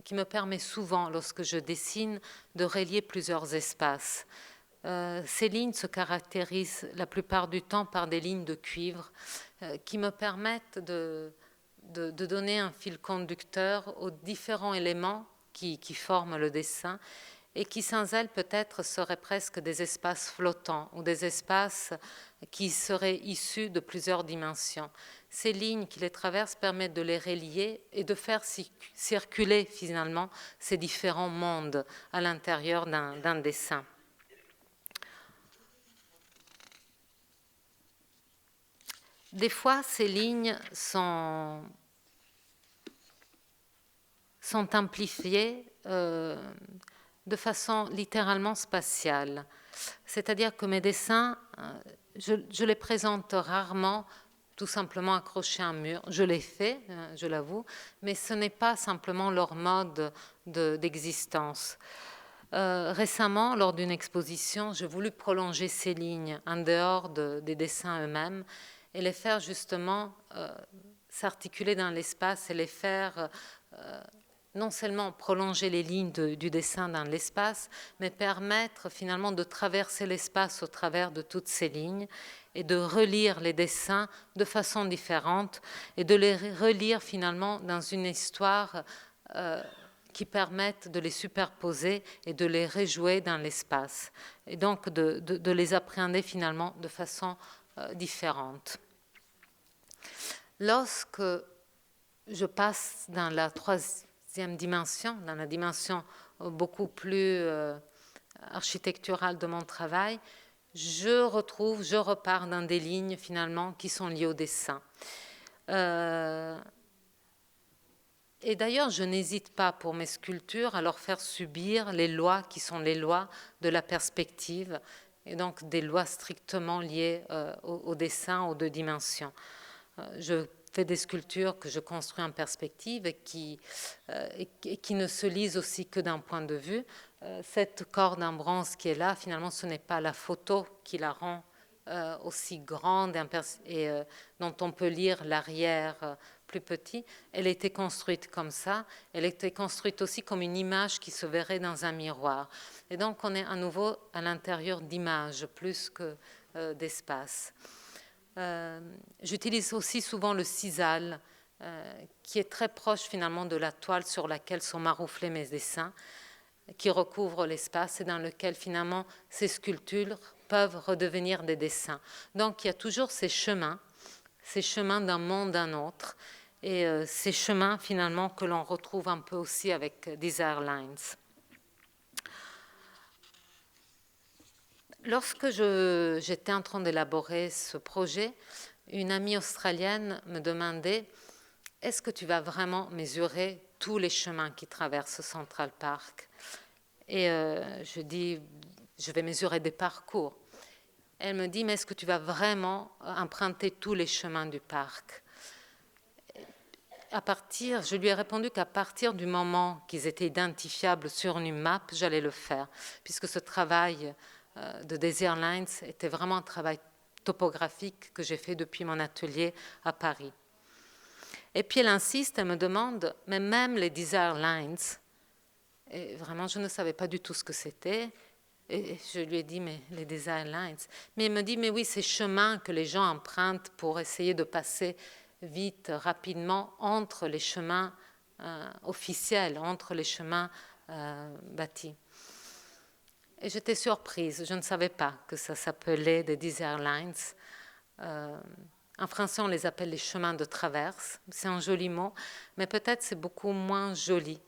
qui me permet souvent, lorsque je dessine, de relier plusieurs espaces. Ces lignes se caractérisent la plupart du temps par des lignes de cuivre qui me permettent de donner un fil conducteur aux différents éléments qui forment le dessin et qui, sans elles, peut-être seraient presque des espaces flottants ou des espaces qui seraient issus de plusieurs dimensions. Ces lignes qui les traversent permettent de les relier et de faire circuler finalement ces différents mondes à l'intérieur d'un dessin. Des fois, ces lignes sont amplifiées de façon littéralement spatiale. C'est-à-dire que mes dessins, je les présente rarement tout simplement accrochés à un mur. Je l'ai fait, je l'avoue, mais ce n'est pas simplement leur mode d'existence. Récemment, lors d'une exposition, j'ai voulu prolonger ces lignes en dehors des dessins eux-mêmes et les faire justement s'articuler dans l'espace et les faire non seulement prolonger les lignes du dessin dans l'espace, mais permettre finalement de traverser l'espace au travers de toutes ces lignes et de relire les dessins de façon différente et de les relire finalement dans une histoire qui permettent de les superposer et de les rejouer dans l'espace et donc de les appréhender finalement de façon différente. Lorsque je passe dans la troisième dimension, dans la dimension beaucoup plus architecturale de mon travail, je repars dans des lignes finalement qui sont liées au dessin. Et d'ailleurs, je n'hésite pas pour mes sculptures à leur faire subir les lois qui sont les lois de la perspective, et donc des lois strictement liées au dessin, aux deux dimensions. Je fais des sculptures que je construis en perspective et qui ne se lisent aussi que d'un point de vue. Cette corde en bronze qui est là, finalement, ce n'est pas la photo qui la rend aussi grande et dont on peut lire l'arrière plus petit. Elle a été construite comme ça. Elle a été construite aussi comme une image qui se verrait dans un miroir. Et donc, on est à nouveau à l'intérieur d'images plus que d'espace. J'utilise aussi souvent le sisal, qui est très proche finalement de la toile sur laquelle sont marouflés mes dessins, qui recouvre l'espace et dans lequel finalement ces sculptures peuvent redevenir des dessins. Donc il y a toujours ces chemins d'un monde à un autre, et ces chemins finalement que l'on retrouve un peu aussi avec Desire Lines. Lorsque j'étais en train d'élaborer ce projet, une amie australienne me demandait « Est-ce que tu vas vraiment mesurer tous les chemins qui traversent Central Park ?» Et je dis « Je vais mesurer des parcours. » Elle me dit « Mais est-ce que tu vas vraiment emprunter tous les chemins du parc ?» Je lui ai répondu qu'à partir du moment qu'ils étaient identifiables sur une map, j'allais le faire, puisque ce travail de Desire Lines était vraiment un travail topographique que j'ai fait depuis mon atelier à Paris. Et puis elle insiste, elle me demande, mais même les Desire Lines, et vraiment je ne savais pas du tout ce que c'était, et je lui ai dit, mais les Desire Lines, mais elle me dit, mais oui, ces chemins que les gens empruntent pour essayer de passer vite, rapidement, entre les chemins officiels, entre les chemins bâtis. Et j'étais surprise, je ne savais pas que ça s'appelait des Desire Lines. En français, on les appelle les chemins de traverse. C'est un joli mot, mais peut-être c'est beaucoup moins joli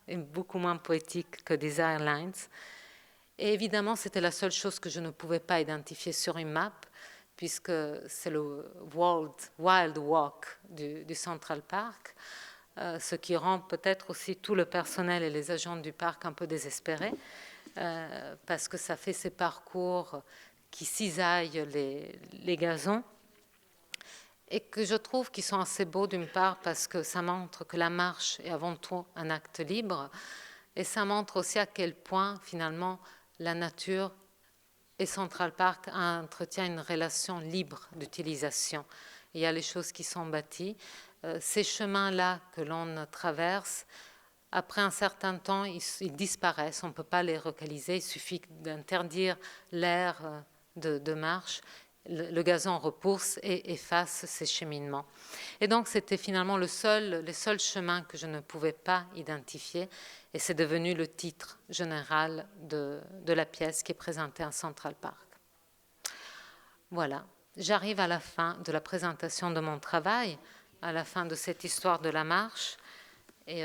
et beaucoup moins poétique que Desire Lines. Et évidemment, c'était la seule chose que je ne pouvais pas identifier sur une map, puisque c'est le Wild Walk du Central Park, ce qui rend peut-être aussi tout le personnel et les agents du parc un peu désespérés. Parce que ça fait ces parcours qui cisaillent les gazons et que je trouve qu'ils sont assez beaux d'une part parce que ça montre que la marche est avant tout un acte libre et ça montre aussi à quel point finalement la nature et Central Park entretient une relation libre d'utilisation. Il y a les choses qui sont bâties. Ces chemins-là que l'on traverse, après un certain temps, ils disparaissent, on ne peut pas les localiser, il suffit d'interdire l'air de marche, le gazon repousse et efface ces cheminements. Et donc c'était finalement les seuls chemins que je ne pouvais pas identifier, et c'est devenu le titre général de la pièce qui est présentée à Central Park. Voilà, j'arrive à la fin de la présentation de mon travail, à la fin de cette histoire de la marche, et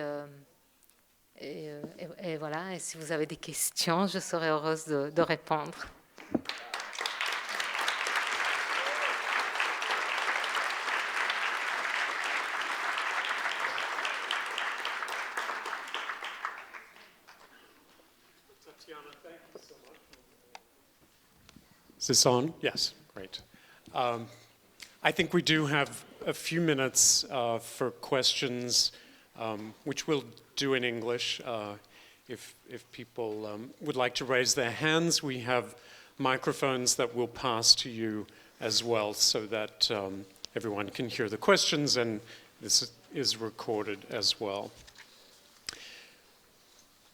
voilà, et si vous avez des questions, je serai heureuse de répondre. Tatiana, thank you so much. Is this on? Yes, great. I think we do have a few minutes for questions, which we'll do in English. If people would like to raise their hands, we have microphones that we'll pass to you as well so that everyone can hear the questions, and this is recorded as well.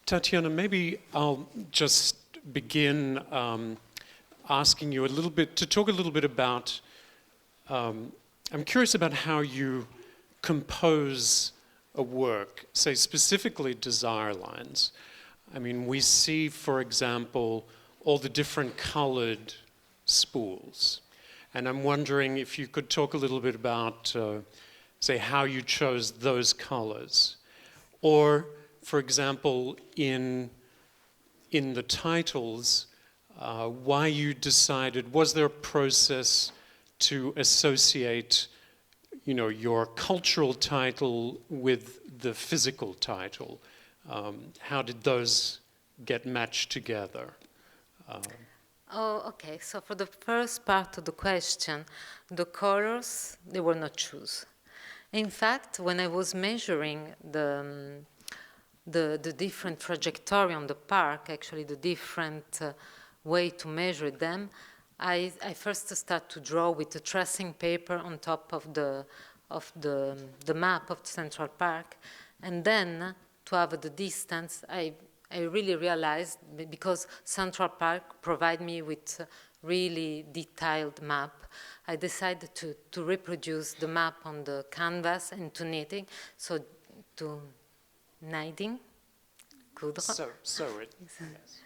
Tatiana, maybe I'll just begin asking you to talk a little bit about, I'm curious about how you compose a work, say specifically Desire Lines. I mean, we see, for example, all the different colored spools. And I'm wondering if you could talk a little bit about, say, how you chose those colors. Or, for example, in the titles, why you decided, was there a process to associate, your cultural title with the physical title. How did those get matched together? Oh, okay. So for the first part of the question, the colors, they were not choose. In fact, when I was measuring the different trajectory on the park, actually the different way to measure them, I first start to draw with the tracing paper on top of the map of Central Park, and then to have the distance, I really realized, because Central Park provide me with a really detailed map, I decided to reproduce the map on the canvas and to knitting, so to knitting, coudre. So it, yes.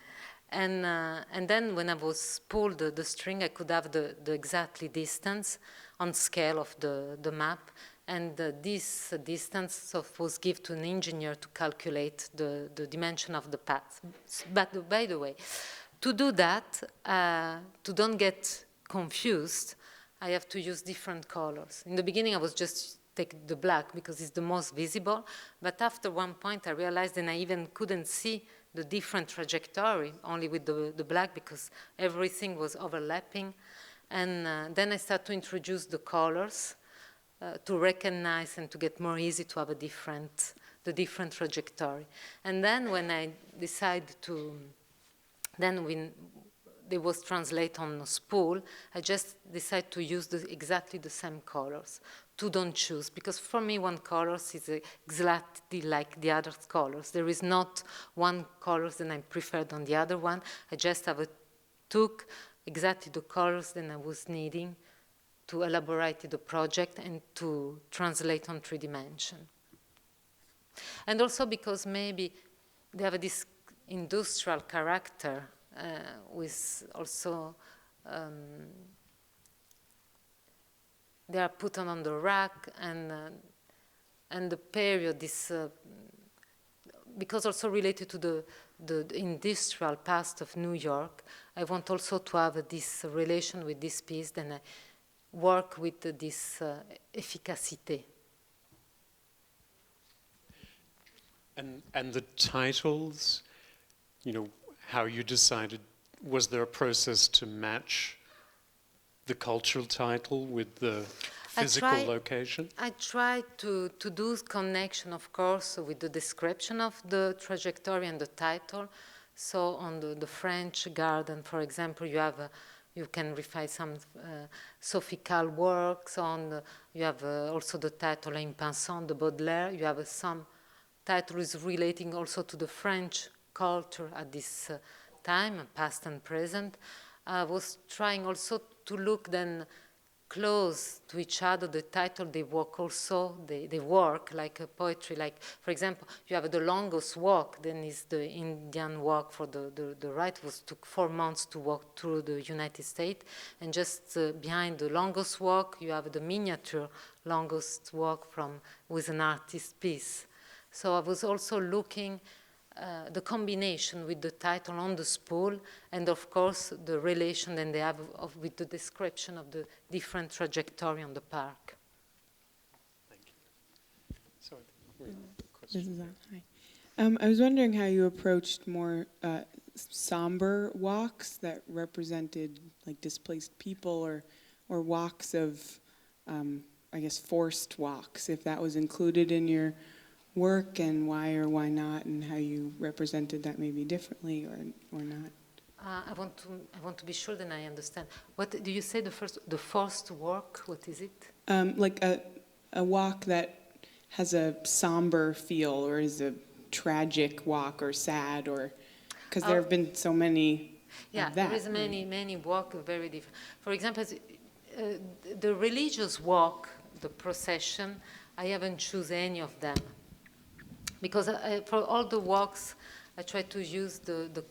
And then when I was pulled the string, I could have the exactly distance on scale of the map. And this distance was given to an engineer to calculate the dimension of the path. But by the way, to do that, to don't get confused, I have to use different colors. In the beginning, I was just take the black because it's the most visible. But after one point, I realized that I even couldn't see the different trajectory only with the black because everything was overlapping. And then I started to introduce the colors to recognize and to get more easy to have the different trajectory. And then when I decided then when they was translated on a spool, I just decided to use exactly the same colors, to don't choose, because for me one color is exactly like the other colors. There is not one color that I preferred on the other one. I just took exactly the colors that I was needing to elaborate the project and to translate on 3 dimensions. And also because maybe they have this industrial character with also, they are put on the rack, and the period is, because also related to the industrial past of New York, I want also to have this relation with this piece, then I work with this efficacité. And the titles, you know, how you decided, was there a process to match the cultural title with the physical location? I tried to do connection, of course, with the description of the trajectory and the title. So on the French garden, for example, you can find some sophical works on. You have also the title in Pinson, de Baudelaire. You have some titles relating also to the French culture at this time, past and present. I was trying also to look then close to each other. The title, they work also, they work like a poetry. Like, for example, you have the longest walk, then is the Indian walk for the right, took 4 months to walk through the United States. And just behind the longest walk, you have the miniature longest walk with an artist piece. So I was also looking the combination with the title on the spool, and of course the relation that they have with the description of the different trajectory on the park. Thank you. Sorry, question. This is on. Hi. I was wondering how you approached more somber walks that represented like displaced people, or walks of, I guess, forced walks, if that was included in your work, and why or why not, and how you represented that maybe differently or not. I want to be sure that I understand. What do you say? The forced walk. What is it? Like a walk that has a somber feel, or is a tragic walk, or sad, or because there have been so many. Yeah, of that, there is many walk very different. For example, the religious walk, the procession, I haven't choose any of them. Because for all the walks, I try to use the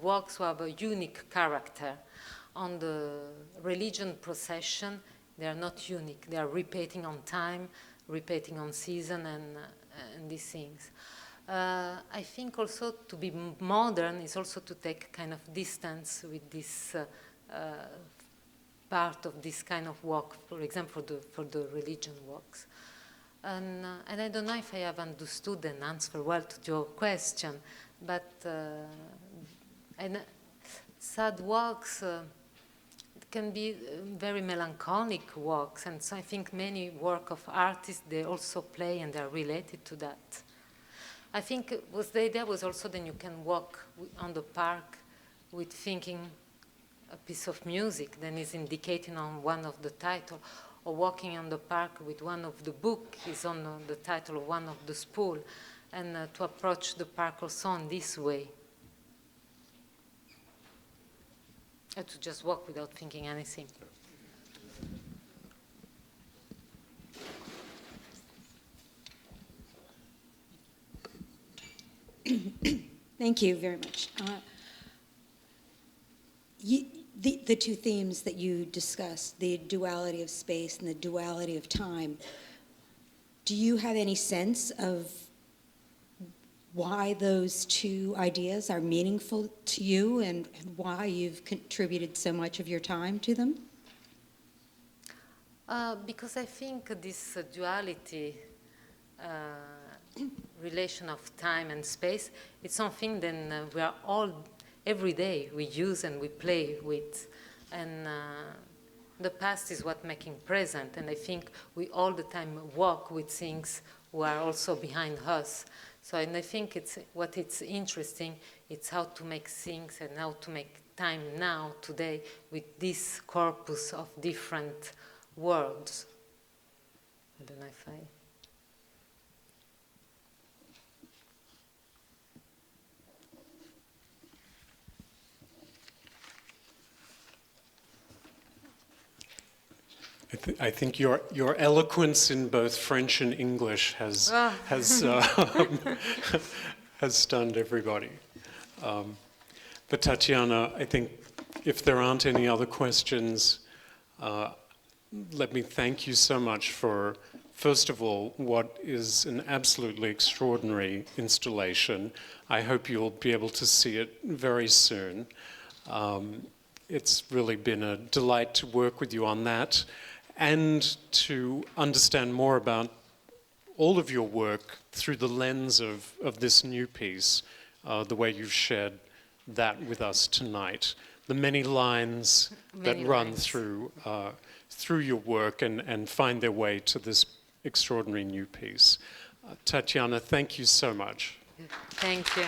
walks who have a unique character. On the religion procession, they are not unique. They are repeating on time, repeating on season, and these things. I think also to be modern is also to take kind of distance with this part of this kind of walk, for example, for the religion walks. And I don't know if I have understood and answered well to your question, but and sad walks can be very melancholic walks, and so I think many work of artists, they also play and they're related to that. I think the idea was also that you can walk on the park with thinking a piece of music that is indicating on one of the title, or walking on the park with one of the book is on the title of one of the spool, and to approach the park also in this way. To just walk without thinking anything. Thank you very much. The two themes that you discussed, the duality of space and the duality of time, do you have any sense of why those two ideas are meaningful to you and why you've contributed so much of your time to them? Because I think this duality relation of time and space, it's something that we are all, every day, we use and we play with. And the past is what making present. And I think we all the time walk with things who are also behind us. So, and I think it's interesting, it's how to make things and how to make time now, today, with this corpus of different worlds. I don't know if I... I think your eloquence in both French and English has stunned everybody. But Tatiana, I think if there aren't any other questions, let me thank you so much for, first of all, what is an absolutely extraordinary installation. I hope you'll be able to see it very soon. It's really been a delight to work with you on that, and to understand more about all of your work through the lens of this new piece, the way you've shared that with us tonight. The many lines that run through your work and find their way to this extraordinary new piece. Tatiana, thank you so much. Thank you.